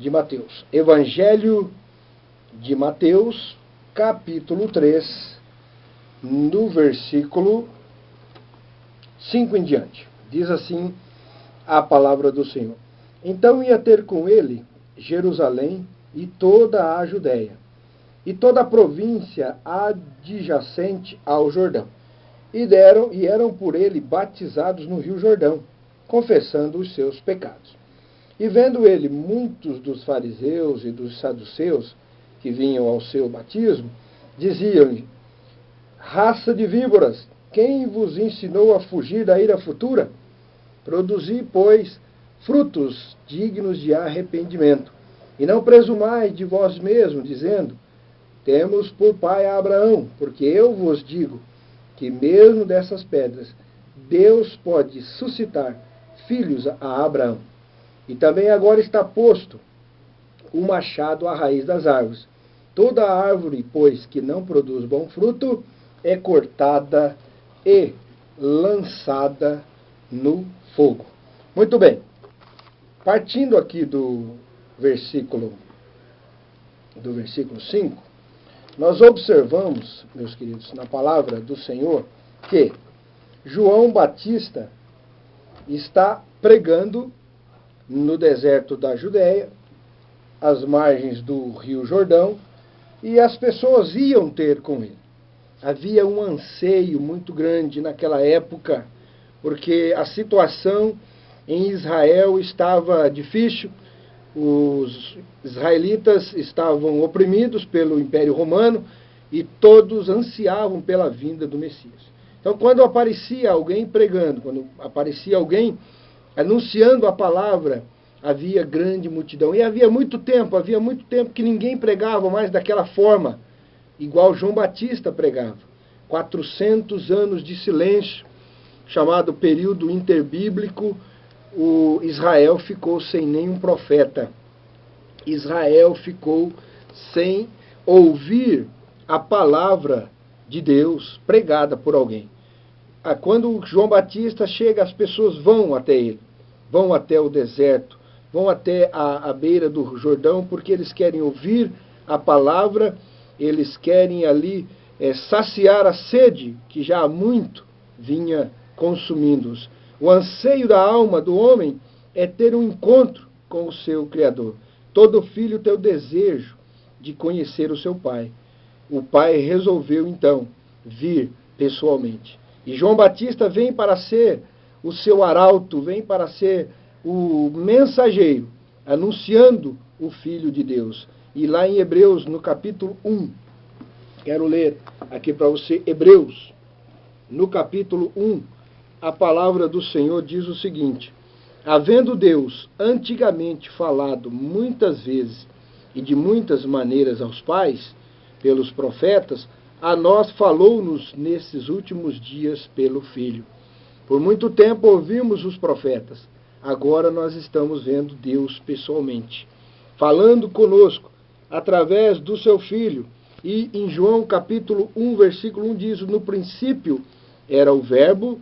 de Mateus. Evangelho de Mateus, capítulo 3, no versículo 5 em diante. Diz assim a palavra do Senhor. Então ia ter com ele Jerusalém e toda a Judéia, e toda a província adjacente ao Jordão. E eram por ele batizados no rio Jordão, confessando os seus pecados. E vendo ele muitos dos fariseus e dos saduceus que vinham ao seu batismo, diziam-lhe: raça de víboras, quem vos ensinou a fugir da ira futura? Produzi, pois, frutos dignos de arrependimento. E não presumais de vós mesmos, dizendo: temos por pai a Abraão, porque eu vos digo que mesmo dessas pedras Deus pode suscitar filhos a Abraão. E também agora está posto o machado à raiz das árvores. Toda árvore, pois, que não produz bom fruto, é cortada e lançada no fogo. Muito bem. Partindo aqui do versículo 5, nós observamos, meus queridos, na palavra do Senhor, que João Batista está pregando no deserto da Judéia, às margens do rio Jordão, e as pessoas iam ter com ele. Havia um anseio muito grande naquela época, porque a situação em Israel estava difícil. Os israelitas estavam oprimidos pelo Império Romano e todos ansiavam pela vinda do Messias. Então, quando aparecia alguém pregando, quando aparecia alguém anunciando a palavra, havia grande multidão. E havia muito tempo que ninguém pregava mais daquela forma, igual João Batista pregava. 400 anos de silêncio, chamado período interbíblico. O Israel ficou sem nenhum profeta. Israel ficou sem ouvir a palavra de Deus pregada por alguém. Quando João Batista chega, as pessoas vão até ele, vão até o deserto, vão até a beira do Jordão, porque eles querem ouvir a palavra, eles querem ali saciar a sede que já há muito vinha consumindo-os. O anseio da alma do homem é ter um encontro com o seu Criador. Todo filho tem o desejo de conhecer o seu pai. O pai resolveu, então, vir pessoalmente. E João Batista vem para ser o seu arauto, vem para ser o mensageiro, anunciando o Filho de Deus. E lá em Hebreus, no capítulo 1, quero ler aqui para você, Hebreus, no capítulo 1, a palavra do Senhor diz o seguinte: havendo Deus antigamente falado muitas vezes e de muitas maneiras aos pais, pelos profetas, a nós falou-nos nesses últimos dias pelo Filho. Por muito tempo ouvimos os profetas, agora nós estamos vendo Deus pessoalmente, falando conosco através do seu Filho. E em João capítulo 1, versículo 1 diz: no princípio era o Verbo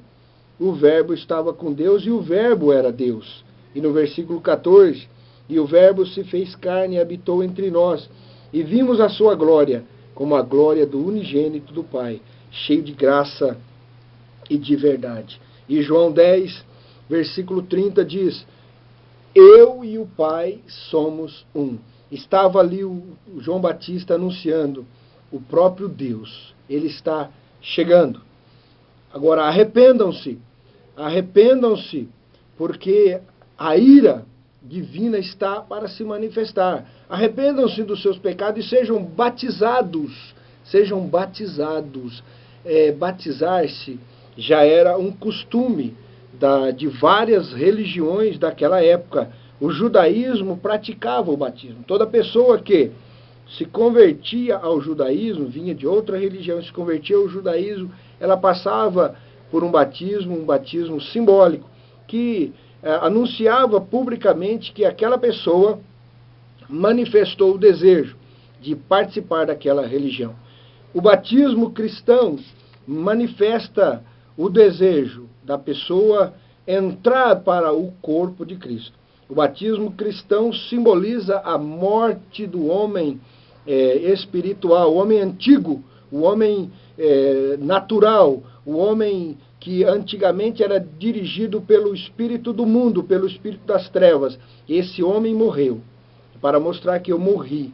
estava com Deus e o Verbo era Deus. E no versículo 14, e o Verbo se fez carne e habitou entre nós, e vimos a sua glória, como a glória do unigênito do Pai, cheio de graça e de verdade. E João 10, versículo 30 diz: eu e o Pai somos um. Estava ali o João Batista anunciando o próprio Deus. Ele está chegando. Agora, arrependam-se, porque a ira divina está para se manifestar. Arrependam-se dos seus pecados e sejam batizados. Batizar-se já era um costume de várias religiões daquela época. O judaísmo praticava o batismo. Toda pessoa que se convertia ao judaísmo, vinha de outra religião, se convertia ao judaísmo, ela passava por um batismo simbólico, que anunciava publicamente que aquela pessoa manifestou o desejo de participar daquela religião. O batismo cristão manifesta o desejo da pessoa entrar para o corpo de Cristo. O batismo cristão simboliza a morte do homem espiritual, o homem antigo, o homem natural, o homem que antigamente era dirigido pelo espírito do mundo, pelo espírito das trevas. Esse homem morreu para mostrar que eu morri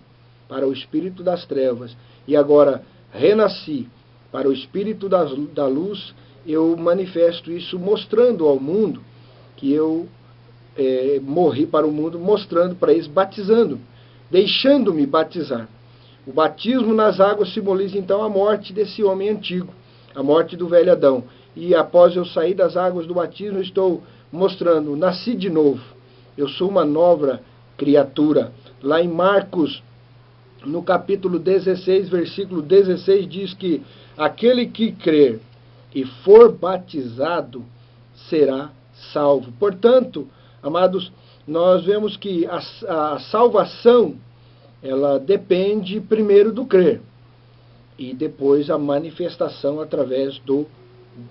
para o espírito das trevas e agora renasci para o espírito da luz. Eu manifesto isso mostrando ao mundo que eu morri para o mundo, mostrando para eles, batizando, deixando-me batizar. O batismo nas águas simboliza então a morte desse homem antigo, a morte do velho Adão. E após eu sair das águas do batismo, eu estou mostrando, nasci de novo, eu sou uma nova criatura. Lá em Marcos, no capítulo 16, versículo 16, diz que aquele que crer e for batizado será salvo. Portanto, amados, nós vemos que a salvação, ela depende primeiro do crer e depois a manifestação através do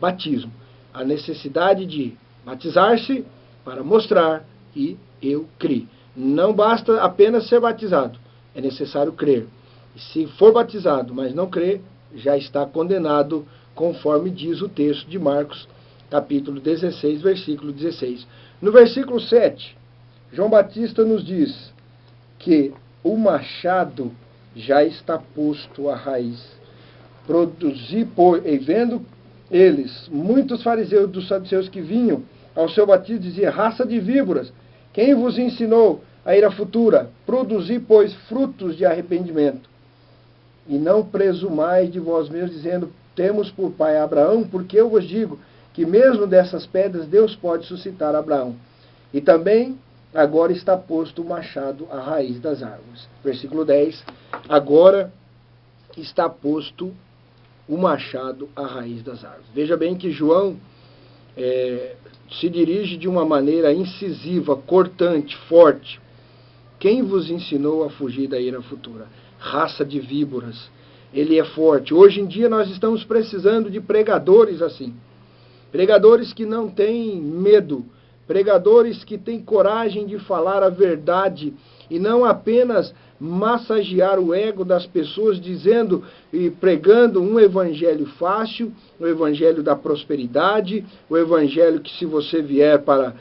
batismo. A necessidade de batizar-se para mostrar que eu criei. Não basta apenas ser batizado, é necessário crer. E se for batizado, mas não crer, já está condenado, conforme diz o texto de Marcos, capítulo 16, versículo 16. No versículo 7, João Batista nos diz que o machado já está posto à raiz. E vendo eles, muitos fariseus dos saduceus que vinham ao seu batismo, diziam: raça de víboras, quem vos ensinou a ira futura? Produzi, pois, frutos de arrependimento. E não presumais de vós mesmos, dizendo: temos por pai Abraão, porque eu vos digo que mesmo dessas pedras Deus pode suscitar Abraão. E também agora está posto o machado à raiz das árvores. Versículo 10, agora está posto o machado à raiz das árvores. Veja bem que João se dirige de uma maneira incisiva, cortante, forte. Quem vos ensinou a fugir da ira futura? Raça de víboras. Ele é forte. Hoje em dia nós estamos precisando de pregadores assim. Pregadores que não têm medo. Pregadores que têm coragem de falar a verdade e não apenas massagear o ego das pessoas dizendo e pregando um evangelho fácil, o evangelho da prosperidade, o evangelho que se você vier para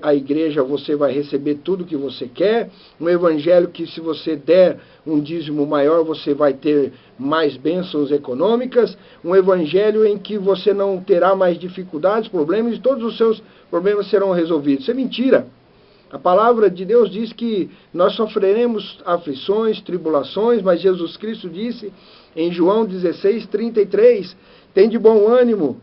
a igreja você vai receber tudo que você quer, um evangelho que se você der um dízimo maior você vai ter mais bênçãos econômicas, um evangelho em que você não terá mais dificuldades, problemas e todos os seus problemas serão resolvidos. Isso é mentira. A palavra de Deus diz que nós sofreremos aflições, tribulações, mas Jesus Cristo disse em João 16, 33, tem de bom ânimo,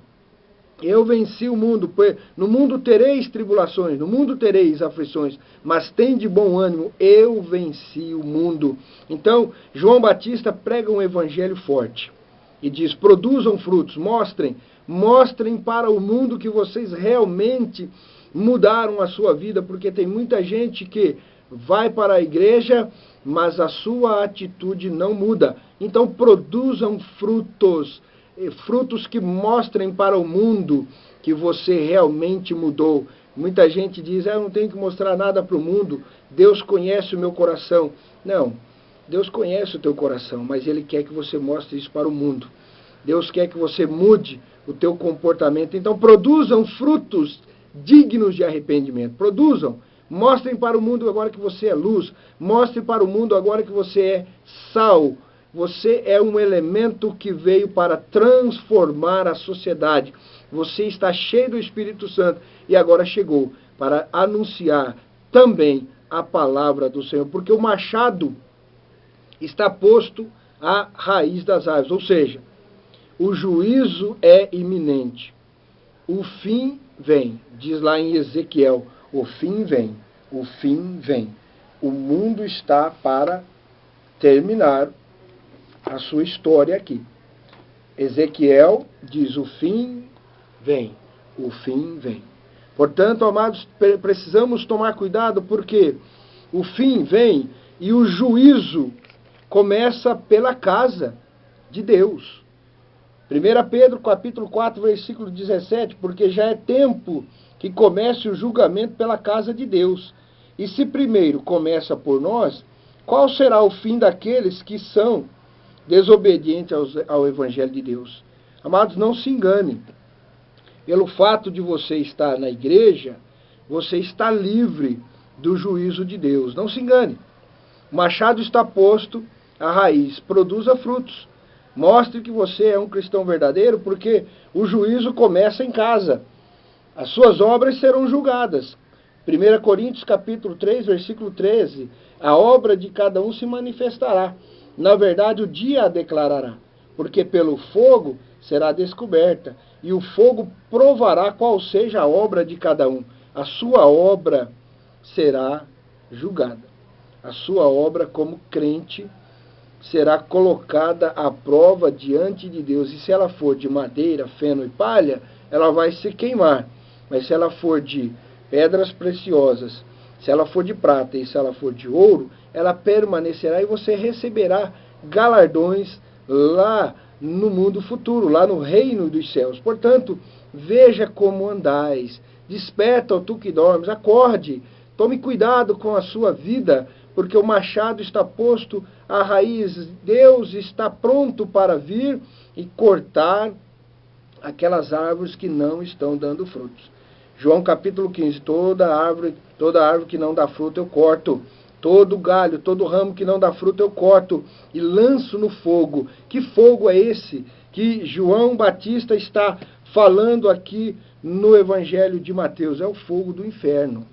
eu venci o mundo, no mundo tereis tribulações, no mundo tereis aflições, mas tem de bom ânimo, eu venci o mundo. Então, João Batista prega um evangelho forte e diz, produzam frutos, mostrem para o mundo que vocês realmente mudaram a sua vida, porque tem muita gente que vai para a igreja, mas a sua atitude não muda. Então produzam frutos, frutos que mostrem para o mundo que você realmente mudou. Muita gente diz, eu não tenho que mostrar nada para o mundo, Deus conhece o meu coração. Não, Deus conhece o teu coração, mas Ele quer que você mostre isso para o mundo. Deus quer que você mude o teu comportamento. Então produzam frutos dignos de arrependimento. Produzam. Mostrem para o mundo agora que você é luz. Mostre para o mundo agora que você é sal. Você é um elemento que veio para transformar a sociedade. Você está cheio do Espírito Santo e agora chegou para anunciar também a palavra do Senhor. Porque o machado está posto à raiz das árvores. Ou seja, o juízo é iminente. O fim vem, diz lá em Ezequiel, o fim vem, o fim vem. O mundo está para terminar a sua história aqui. Ezequiel diz, o fim vem, o fim vem. Portanto, amados, precisamos tomar cuidado porque o fim vem e o juízo começa pela casa de Deus. 1 Pedro, capítulo 4, versículo 17, porque já é tempo que comece o julgamento pela casa de Deus. E se primeiro começa por nós, qual será o fim daqueles que são desobedientes ao Evangelho de Deus? Amados, não se enganem. Pelo fato de você estar na igreja, você está livre do juízo de Deus. Não se engane. O machado está posto à raiz. Produza frutos. Mostre que você é um cristão verdadeiro, porque o juízo começa em casa. As suas obras serão julgadas. 1 Coríntios capítulo 3, versículo 13. A obra de cada um se manifestará. Na verdade, o dia a declarará. Porque pelo fogo será descoberta. E o fogo provará qual seja a obra de cada um. A sua obra será julgada. A sua obra como crente será colocada à prova diante de Deus. E se ela for de madeira, feno e palha, ela vai se queimar. Mas se ela for de pedras preciosas, se ela for de prata e se ela for de ouro, ela permanecerá e você receberá galardões lá no mundo futuro, lá no reino dos céus. Portanto, veja como andais. Desperta, ó tu que dormes, acorde. Tome cuidado com a sua vida, porque o machado está posto à raiz. Deus está pronto para vir e cortar aquelas árvores que não estão dando frutos. João capítulo 15, toda árvore que não dá fruto eu corto. Todo galho, todo ramo que não dá fruto eu corto e lanço no fogo. Que fogo é esse que João Batista está falando aqui no Evangelho de Mateus? É o fogo do inferno.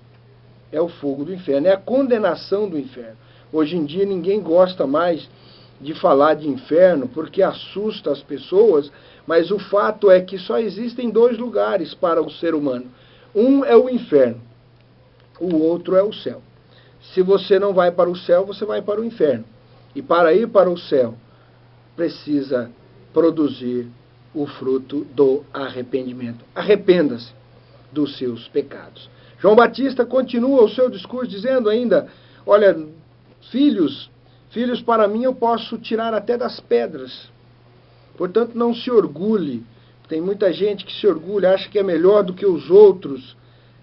É o fogo do inferno, é a condenação do inferno. Hoje em dia ninguém gosta mais de falar de inferno porque assusta as pessoas, mas o fato é que só existem dois lugares para o ser humano. Um é o inferno, o outro é o céu. Se você não vai para o céu, você vai para o inferno. E para ir para o céu, precisa produzir o fruto do arrependimento. Arrependa-se dos seus pecados. João Batista continua o seu discurso dizendo ainda, olha, filhos para mim eu posso tirar até das pedras. Portanto, não se orgulhe. Tem muita gente que se orgulha, acha que é melhor do que os outros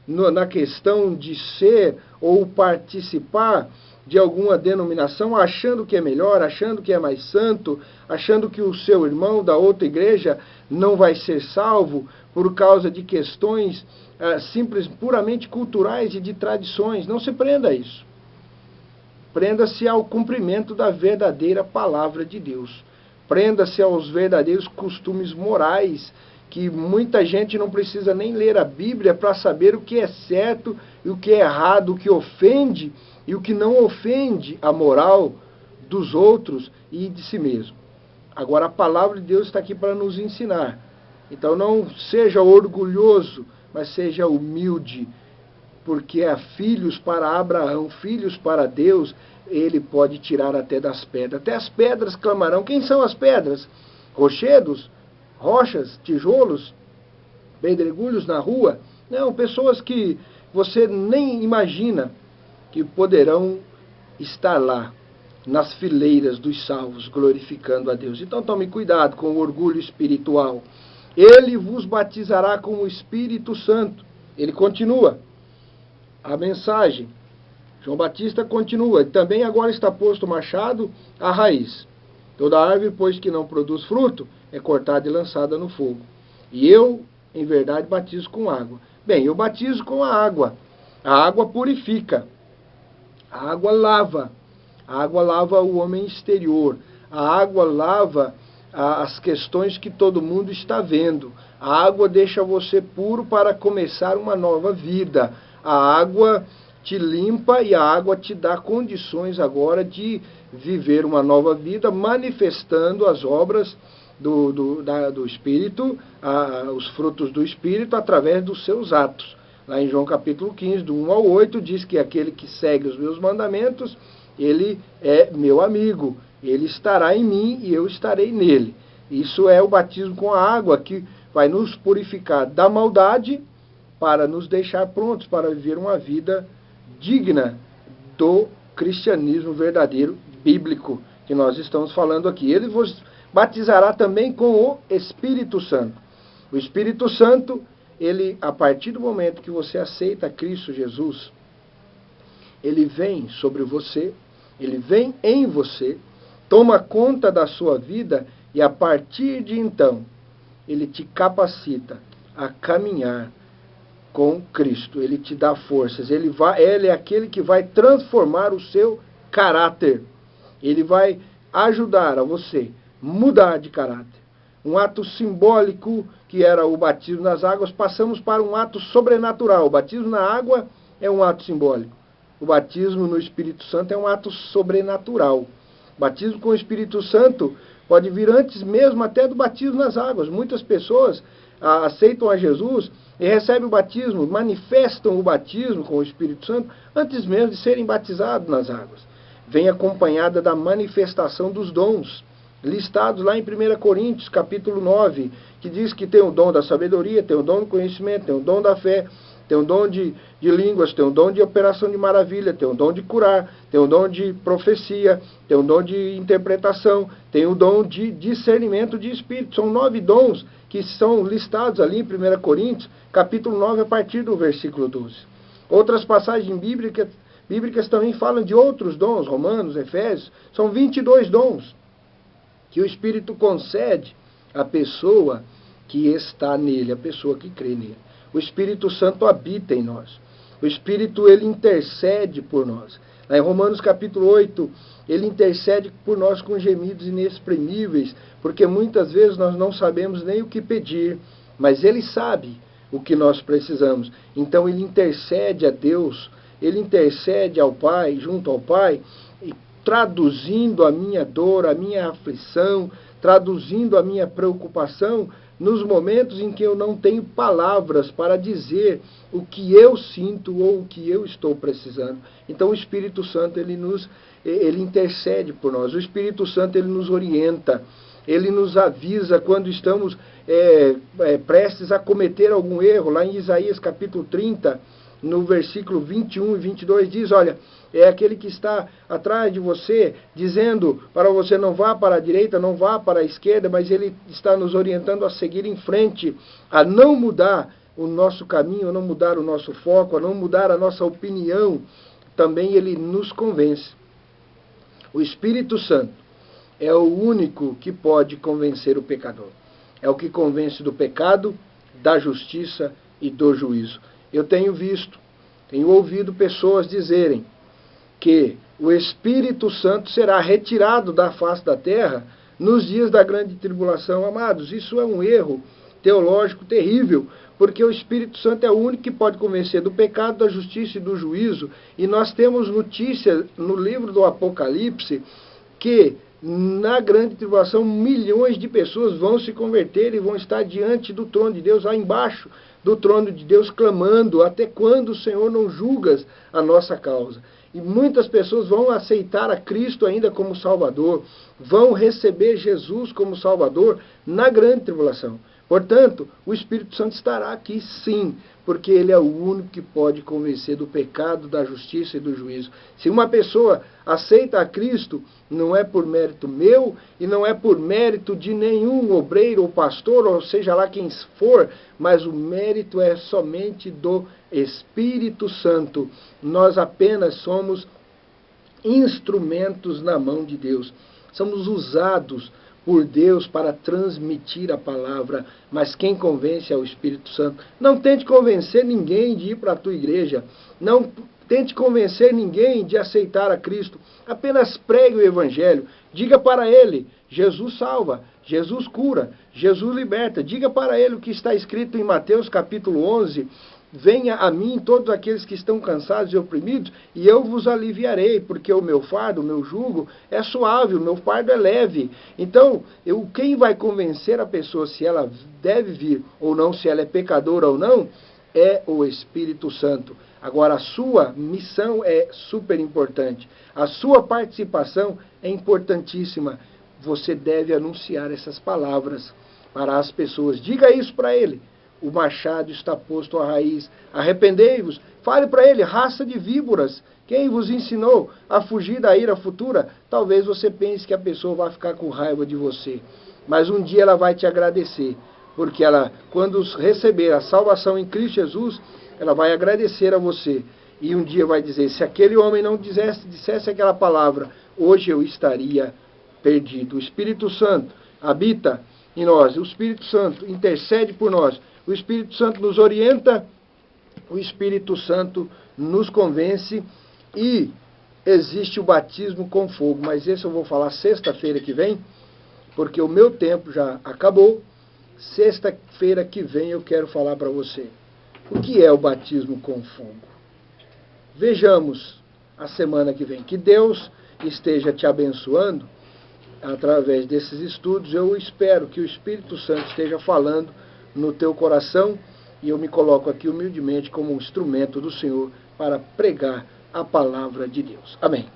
na questão de ser ou participar de alguma denominação, achando que é melhor, achando que é mais santo, achando que o seu irmão da outra igreja não vai ser salvo por causa de questões simples, puramente culturais e de tradições. Não se prenda a isso. Prenda-se ao cumprimento da verdadeira palavra de Deus. Prenda-se aos verdadeiros costumes morais, que muita gente não precisa nem ler a Bíblia para saber o que é certo e o que é errado, o que ofende e o que não ofende a moral dos outros e de si mesmo. Agora, a palavra de Deus está aqui para nos ensinar. Então, não seja orgulhoso, mas seja humilde, porque há filhos para Abraão, filhos para Deus, ele pode tirar até das pedras. Até as pedras clamarão. Quem são as pedras? Rochedos? Rochas? Tijolos? Pedregulhos na rua? Não, pessoas que você nem imagina que poderão estar lá, nas fileiras dos salvos, glorificando a Deus. Então tome cuidado com o orgulho espiritual. Ele vos batizará com o Espírito Santo. Ele continua a mensagem. João Batista continua. Também agora está posto o machado à raiz. Toda árvore, pois que não produz fruto, é cortada e lançada no fogo. E eu, em verdade, batizo com água. Bem, eu batizo com a água. A água purifica. A água lava. A água lava o homem exterior. A água lava as questões que todo mundo está vendo. A água deixa você puro para começar uma nova vida. A água te limpa e a água te dá condições agora de viver uma nova vida, manifestando as obras do Espírito, os frutos do Espírito, através dos seus atos. Lá em João capítulo 15, do 1 ao 8, diz que aquele que segue os meus mandamentos, ele é meu amigo, ele estará em mim e eu estarei nele. Isso é o batismo com a água, que vai nos purificar da maldade, para nos deixar prontos para viver uma vida digna do cristianismo verdadeiro, bíblico, que nós estamos falando aqui. Ele vos batizará também com o Espírito Santo. O Espírito Santo, ele, a partir do momento que você aceita Cristo Jesus, ele vem sobre você, ele vem em você, toma conta da sua vida e a partir de então, ele te capacita a caminhar com Cristo. Ele te dá forças, ele é aquele que vai transformar o seu caráter. Ele vai ajudar a você mudar de caráter. Um ato simbólico, que era o batismo nas águas, passamos para um ato sobrenatural. O batismo na água é um ato simbólico. O batismo no Espírito Santo é um ato sobrenatural. O batismo com o Espírito Santo pode vir antes mesmo até do batismo nas águas. Muitas pessoas aceitam a Jesus e recebem o batismo, manifestam o batismo com o Espírito Santo antes mesmo de serem batizados nas águas. Vem acompanhada da manifestação dos dons, listados lá em 1 Coríntios, capítulo 9, que diz que tem o dom da sabedoria, tem o dom do conhecimento, tem o dom da fé, tem o dom de línguas, tem o dom de operação de maravilha, tem o dom de curar, tem o dom de profecia, tem o dom de interpretação, tem o dom de discernimento de espírito. São 9 dons que são listados ali em 1 Coríntios, capítulo 9, a partir do versículo 12. Outras passagens bíblicas também falam de outros dons, Romanos, Efésios, são 22 dons que o Espírito concede à pessoa que está nele, a pessoa que crê nele. O Espírito Santo habita em nós. O Espírito, ele intercede por nós. Lá em Romanos capítulo 8, ele intercede por nós com gemidos inexprimíveis, porque muitas vezes nós não sabemos nem o que pedir, mas ele sabe o que nós precisamos. Então ele intercede a Deus, ele intercede ao Pai, junto ao Pai, e traduzindo a minha dor, a minha aflição, traduzindo a minha preocupação, nos momentos em que eu não tenho palavras para dizer o que eu sinto ou o que eu estou precisando. Então o Espírito Santo, ele intercede por nós. O Espírito Santo, ele nos orienta, ele nos avisa quando estamos prestes a cometer algum erro. Lá em Isaías capítulo 30, no versículo 21 e 22, diz, olha, é aquele que está atrás de você, dizendo para você não vá para a direita, não vá para a esquerda, mas ele está nos orientando a seguir em frente, a não mudar o nosso caminho, a não mudar o nosso foco, a não mudar a nossa opinião. Também ele nos convence. O Espírito Santo é o único que pode convencer o pecador. É o que convence do pecado, da justiça e do juízo. Eu tenho ouvido pessoas dizerem que o Espírito Santo será retirado da face da terra nos dias da grande tribulação. Amados, isso é um erro teológico terrível, porque o Espírito Santo é o único que pode convencer do pecado, da justiça e do juízo. E nós temos notícia no livro do Apocalipse que na grande tribulação milhões de pessoas vão se converter e vão estar diante do trono de Deus, lá embaixo do trono de Deus, clamando: até quando, Senhor, não julgas a nossa causa? E muitas pessoas vão aceitar a Cristo ainda como Salvador, vão receber Jesus como Salvador na grande tribulação. Portanto, o Espírito Santo estará aqui sim, porque ele é o único que pode convencer do pecado, da justiça e do juízo. Se uma pessoa aceita a Cristo, não é por mérito meu e não é por mérito de nenhum obreiro ou pastor, ou seja lá quem for, mas o mérito é somente do Espírito Santo. Nós apenas somos instrumentos na mão de Deus. Somos usados por Deus para transmitir a palavra, mas quem convence é o Espírito Santo. Não tente convencer ninguém de ir para a tua igreja, não tente convencer ninguém de aceitar a Cristo, apenas pregue o Evangelho, diga para ele: Jesus salva, Jesus cura, Jesus liberta. Diga para ele o que está escrito em Mateus capítulo 11, venha a mim todos aqueles que estão cansados e oprimidos, e eu vos aliviarei, porque o meu fardo, o meu jugo é suave, o meu fardo é leve. Então, quem vai convencer a pessoa se ela deve vir ou não, se ela é pecadora ou não, é o Espírito Santo. Agora, a sua missão é super importante. A sua participação é importantíssima. Você deve anunciar essas palavras para as pessoas. Diga isso para ele: o machado está posto à raiz. Arrependei-vos. Fale para ele: raça de víboras, quem vos ensinou a fugir da ira futura? Talvez você pense que a pessoa vai ficar com raiva de você, mas um dia ela vai te agradecer, porque ela, quando receber a salvação em Cristo Jesus, ela vai agradecer a você. E um dia vai dizer, se aquele homem não dissesse aquela palavra, hoje eu estaria perdido. O Espírito Santo habita em nós, o Espírito Santo intercede por nós, o Espírito Santo nos orienta, o Espírito Santo nos convence e existe o batismo com fogo. Mas esse eu vou falar sexta-feira que vem, porque o meu tempo já acabou. Sexta-feira que vem eu quero falar para você o que é o batismo com fogo. Vejamos a semana que vem. Que Deus esteja te abençoando através desses estudos. Eu espero que o Espírito Santo esteja falando no teu coração e eu me coloco aqui humildemente como um instrumento do Senhor para pregar a palavra de Deus. Amém.